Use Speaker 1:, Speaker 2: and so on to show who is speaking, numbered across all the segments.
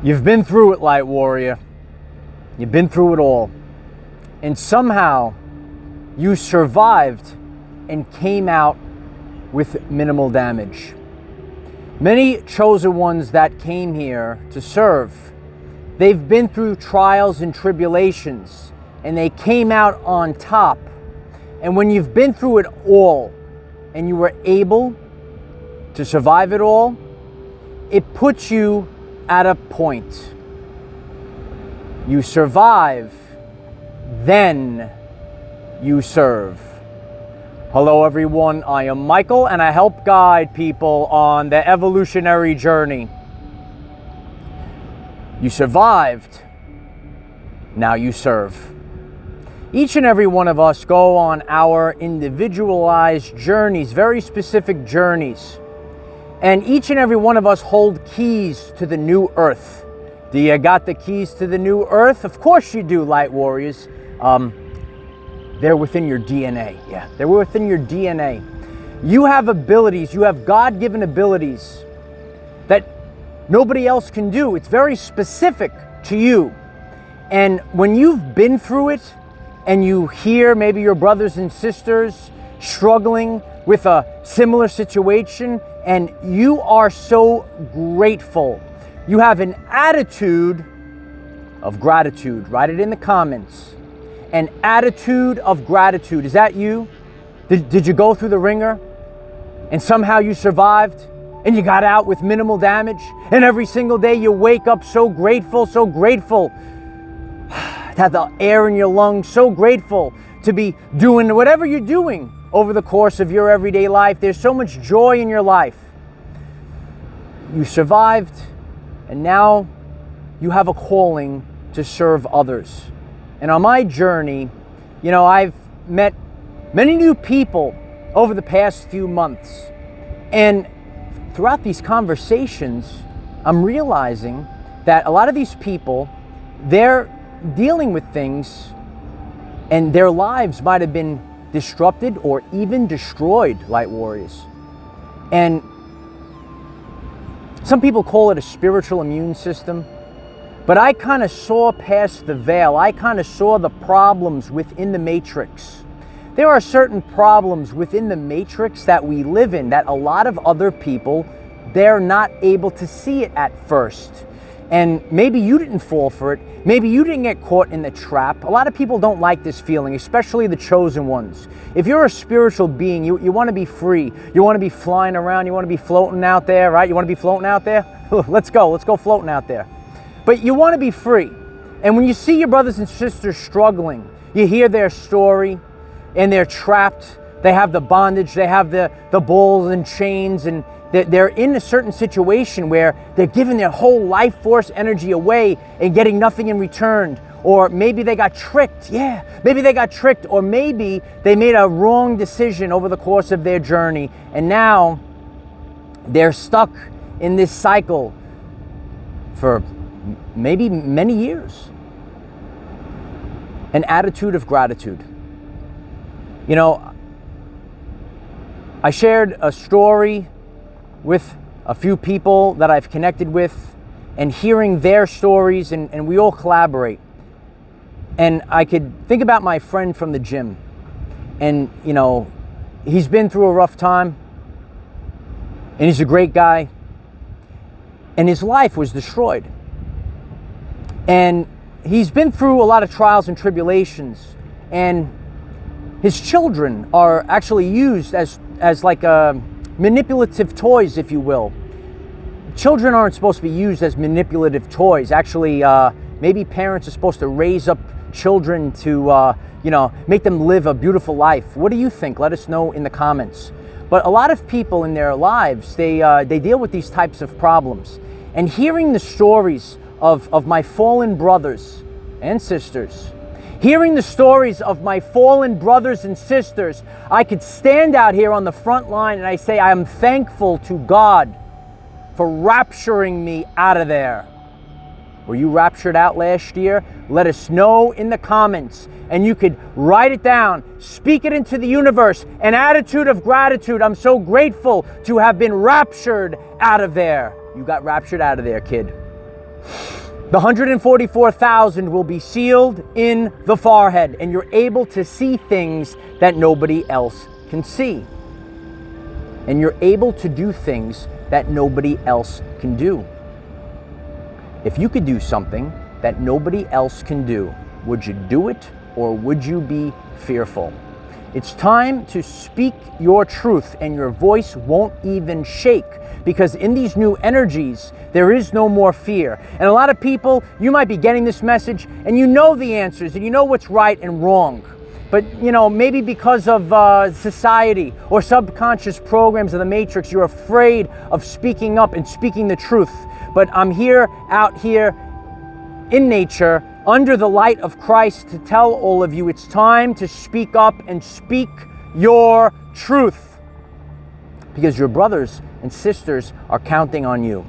Speaker 1: You've been through it, Light Warrior. You've been through it all. And somehow you survived and came out with minimal damage. Many chosen ones that came here to serve, they've been through trials and tribulations, and they came out on top. And when you've been through it all, and you were able to survive it all, it puts you at a point. You survive, then you serve. Hello everyone, I am Michael and I help guide people on the evolutionary journey. You survived, now you serve. Each and every one of us go on our individualized journeys, very specific journeys. And each and every one of us hold keys to the new earth. Do you got the keys to the new earth? Of course you do, Light Warriors. They're within your DNA. Yeah, they're within your DNA. You have abilities, you have God-given abilities that nobody else can do. It's very specific to you. And when you've been through it and you hear maybe your brothers and sisters struggling with a similar situation, and you are so grateful. You have an attitude of gratitude. Write it in the comments. An attitude of gratitude. Is that you? Did you go through the ringer and somehow you survived and you got out with minimal damage? And every single day you wake up so grateful to have the air in your lungs, so grateful to be doing whatever you're doing over the course of your everyday life. There's so much joy in your life. You survived, and now you have a calling to serve others. And on my journey, I've met many new people over the past few months. And throughout these conversations, I'm realizing that a lot of these people, they're dealing with things and their lives might have been disrupted or even destroyed, Light Warriors. And some people call it a spiritual immune system, but I kind of saw past the veil. I kind of saw the problems within the matrix. There are certain problems within the matrix that we live in that a lot of other people, they're not able to see it at first. And maybe you didn't fall for it. Maybe you didn't get caught in the trap. A lot of people don't like this feeling, especially the chosen ones. If you're a spiritual being, you want to be free. You want to be flying around. You want to be floating out there, right? You want to be floating out there? Let's go floating out there. But you want to be free. And when you see your brothers and sisters struggling, you hear their story and they're trapped. They have the bondage. They have the balls and chains, and they're in a certain situation where they're giving their whole life force energy away and getting nothing in return. Or maybe they got tricked. Yeah, maybe they got tricked. Or maybe they made a wrong decision over the course of their journey. And now they're stuck in this cycle for maybe many years. An attitude of gratitude. I shared a story with a few people that I've connected with, and hearing their stories, and we all collaborate. And I could think about my friend from the gym, and he's been through a rough time, and he's a great guy, and his life was destroyed. And he's been through a lot of trials and tribulations, and his children are actually used as like manipulative toys, if you will. Children aren't supposed to be used as manipulative toys. Actually, maybe parents are supposed to raise up children to, make them live a beautiful life. What do you think? Let us know in the comments. But a lot of people in their lives, they deal with these types of problems. And hearing the stories of my fallen brothers and sisters, hearing the stories of my fallen brothers and sisters, I could stand out here on the front line and I say, I am thankful to God for rapturing me out of there. Were you raptured out last year? Let us know in the comments. And you could write it down, speak it into the universe, an attitude of gratitude. I'm so grateful to have been raptured out of there. You got raptured out of there, kid. The 144,000 will be sealed in the forehead, and you're able to see things that nobody else can see. And you're able to do things that nobody else can do. If you could do something that nobody else can do, would you do it or would you be fearful? It's time to speak your truth, and your voice won't even shake, because in these new energies, there is no more fear. And a lot of people, you might be getting this message and you know the answers and you know what's right and wrong. But maybe because of society or subconscious programs of the matrix, you're afraid of speaking up and speaking the truth. But I'm here, out here, in nature, under the light of Christ, to tell all of you it's time to speak up and speak your truth, because your brothers and sisters are counting on you.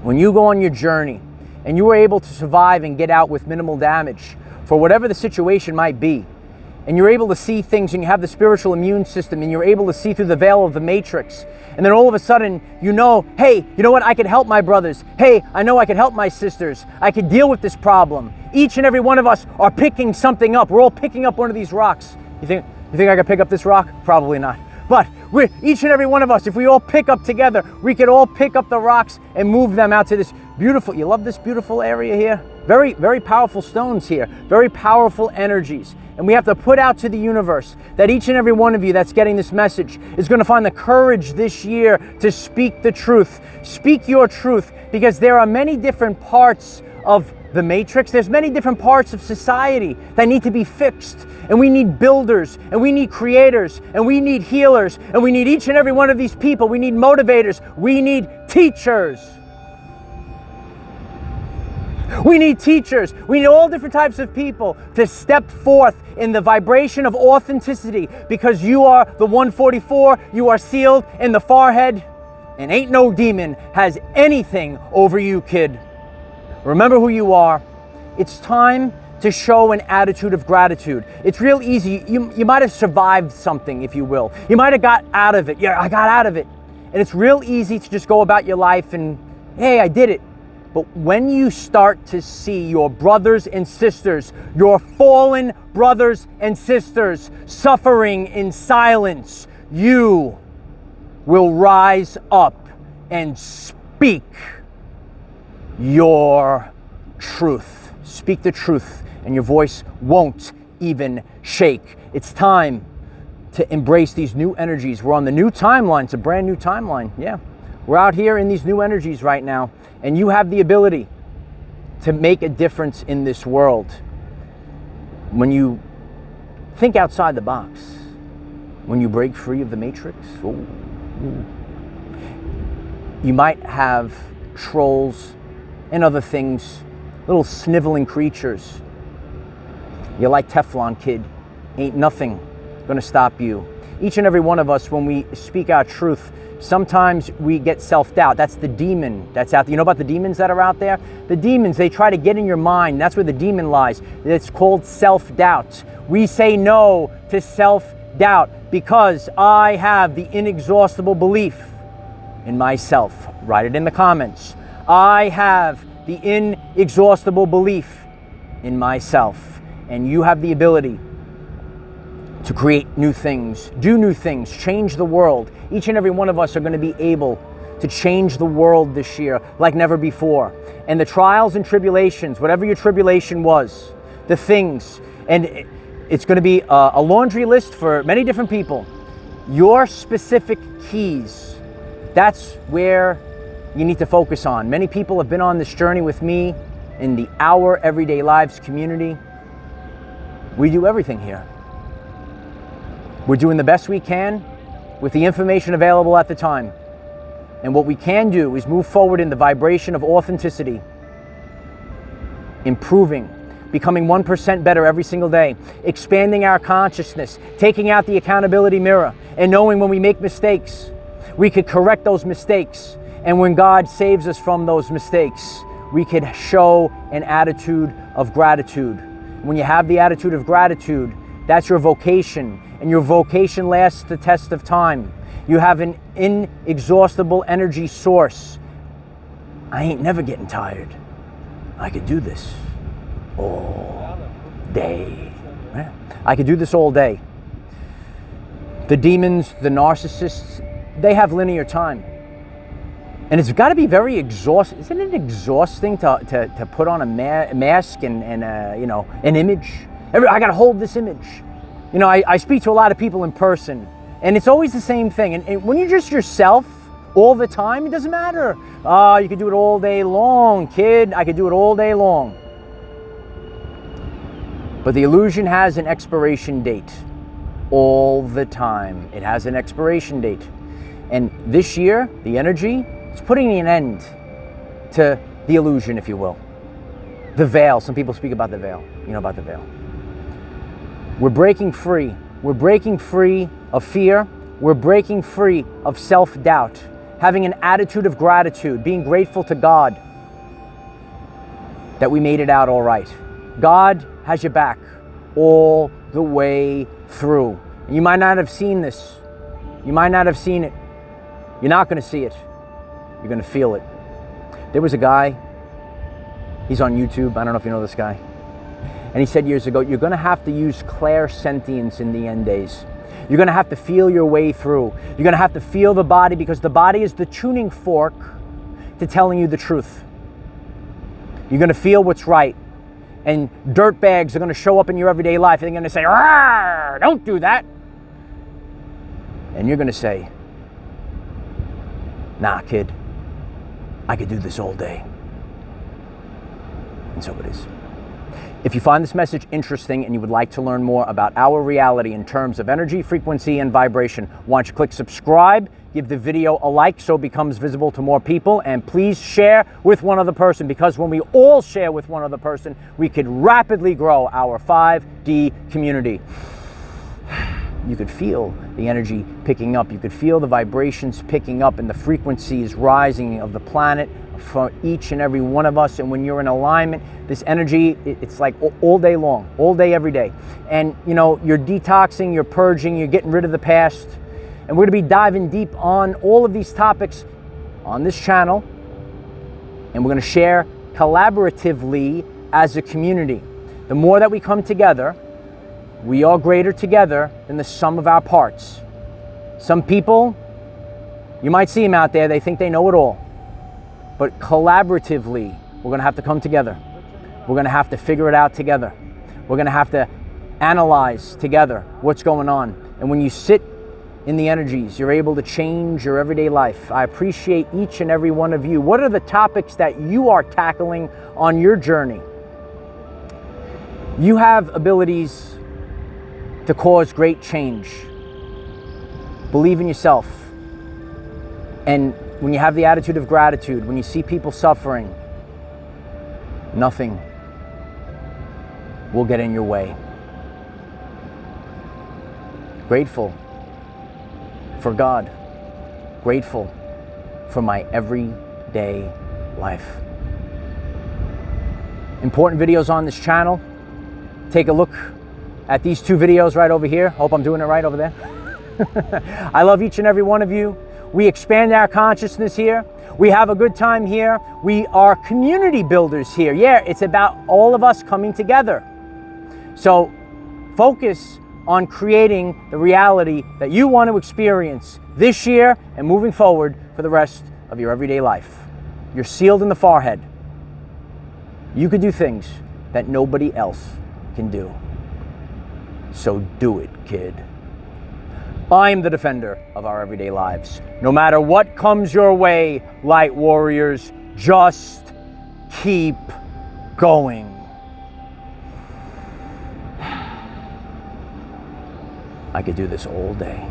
Speaker 1: When you go on your journey and you are able to survive and get out with minimal damage for whatever the situation might be, and you're able to see things, and you have the spiritual immune system, and you're able to see through the veil of the matrix, and then all of a sudden hey, you know what, I could help my brothers. Hey, I know I could help my sisters. I could deal with this problem. Each and every one of us are picking something up. We're all picking up one of these rocks. You think I could pick up this rock? Probably not. But each and every one of us, if we all pick up together, we could all pick up the rocks and move them out to this beautiful, you love this beautiful area here? Very, very powerful stones here, very powerful energies. And we have to put out to the universe that each and every one of you that's getting this message is going to find the courage this year to speak the truth. Speak your truth, because there are many different parts of the matrix. There's many different parts of society that need to be fixed. And we need builders, and we need creators, and we need healers, and we need each and every one of these people. We need motivators. We need teachers. We need teachers. We need all different types of people to step forth in the vibration of authenticity, because you are the 144. You are sealed in the forehead, and ain't no demon has anything over you, kid. Remember who you are. It's time to show an attitude of gratitude. It's real easy. You might have survived something, if you will. You might have got out of it. Yeah, I got out of it. And it's real easy to just go about your life and, hey, I did it. But when you start to see your brothers and sisters, your fallen brothers and sisters, suffering in silence, you will rise up and speak your truth. Speak the truth, and your voice won't even shake. It's time to embrace these new energies. We're on the new timeline. It's a brand new timeline. Yeah. We're out here in these new energies right now, and you have the ability to make a difference in this world. When you think outside the box, when you break free of the matrix, you might have trolls and other things, little sniveling creatures. You're like Teflon, kid. Ain't nothing gonna stop you. Each and every one of us, when we speak our truth, sometimes we get self-doubt. That's the demon that's out there. You know about the demons that are out there? The demons, they try to get in your mind. That's where the demon lies. It's called self-doubt. We say no to self-doubt because I have the inexhaustible belief in myself. Write it in the comments. I have the inexhaustible belief in myself. And you have the ability to create new things, do new things, change the world. Each and every one of us are going to be able to change the world this year like never before. And the trials and tribulations, whatever your tribulation was, the things, and it's going to be a laundry list for many different people. Your specific keys, that's where you need to focus on. Many people have been on this journey with me in the Our Everyday Lives community. We do everything here. We're doing the best we can with the information available at the time. And what we can do is move forward in the vibration of authenticity, improving, becoming 1% better every single day, expanding our consciousness, taking out the accountability mirror, and knowing when we make mistakes, we could correct those mistakes. And when God saves us from those mistakes, we could show an attitude of gratitude. When you have the attitude of gratitude, that's your vocation, and your vocation lasts the test of time. You have an inexhaustible energy source. I ain't never getting tired. I could do this all day. I could do this all day. The demons, the narcissists, they have linear time. And it's got to be very exhausting. Isn't it exhausting to put on a mask and you know, an image? I got to hold this image. You know, I speak to a lot of people in person, and it's always the same thing. And when you're just yourself all the time, it doesn't matter. You could do it all day long, kid. I could do it all day long. But the illusion has an expiration date. All the time. It has an expiration date. And this year, the energy is putting an end to the illusion, if you will. The veil. Some people speak about the veil. You know about the veil. We're breaking free. We're breaking free of fear. We're breaking free of self-doubt. Having an attitude of gratitude. Being grateful to God that we made it out all right. God has your back all the way through. You might not have seen this. You might not have seen it. You're not going to see it. You're going to feel it. There was a guy, he's on YouTube, I don't know if you know this guy, and he said years ago, you're going to have to use clairsentience in the end days. You're going to have to feel your way through. You're going to have to feel the body, because the body is the tuning fork to telling you the truth. You're going to feel what's right. And dirtbags are going to show up in your everyday life, and they're going to say, "Arr, don't do that." And you're going to say, "Nah, kid, I could do this all day." And so it is. If you find this message interesting and you would like to learn more about our reality in terms of energy, frequency, and vibration, why don't you click subscribe, give the video a like so it becomes visible to more people, and please share with one other person, because when we all share with one other person, we could rapidly grow our 5D community. You could feel the energy picking up. You could feel the vibrations picking up and the frequencies rising of the planet for each and every one of us. And when you're in alignment, this energy, it's like all day long, all day, every day. And you know, you're detoxing, you're purging, you're getting rid of the past. And we're going to be diving deep on all of these topics on this channel. And we're going to share collaboratively as a community. The more that we come together, we are greater together than the sum of our parts. Some people, you might see them out there, they think they know it all. But collaboratively, we're going to have to come together. We're going to have to figure it out together. We're going to have to analyze together what's going on. And when you sit in the energies, you're able to change your everyday life. I appreciate each and every one of you. What are the topics that you are tackling on your journey? You have abilities to cause great change. Believe in yourself. And when you have the attitude of gratitude, when you see people suffering, nothing will get in your way. Grateful for God. Grateful for my everyday life. Important videos on this channel. Take a look at these two videos right over here. Hope I'm doing it right over there. I love each and every one of you. We expand our consciousness here. We have a good time here. We are community builders here. Yeah, it's about all of us coming together. So focus on creating the reality that you want to experience this year and moving forward for the rest of your everyday life. You're sealed in the forehead. You could do things that nobody else can do. So do it, kid. I'm the defender of our everyday lives. No matter what comes your way, light warriors, just keep going. I could do this all day.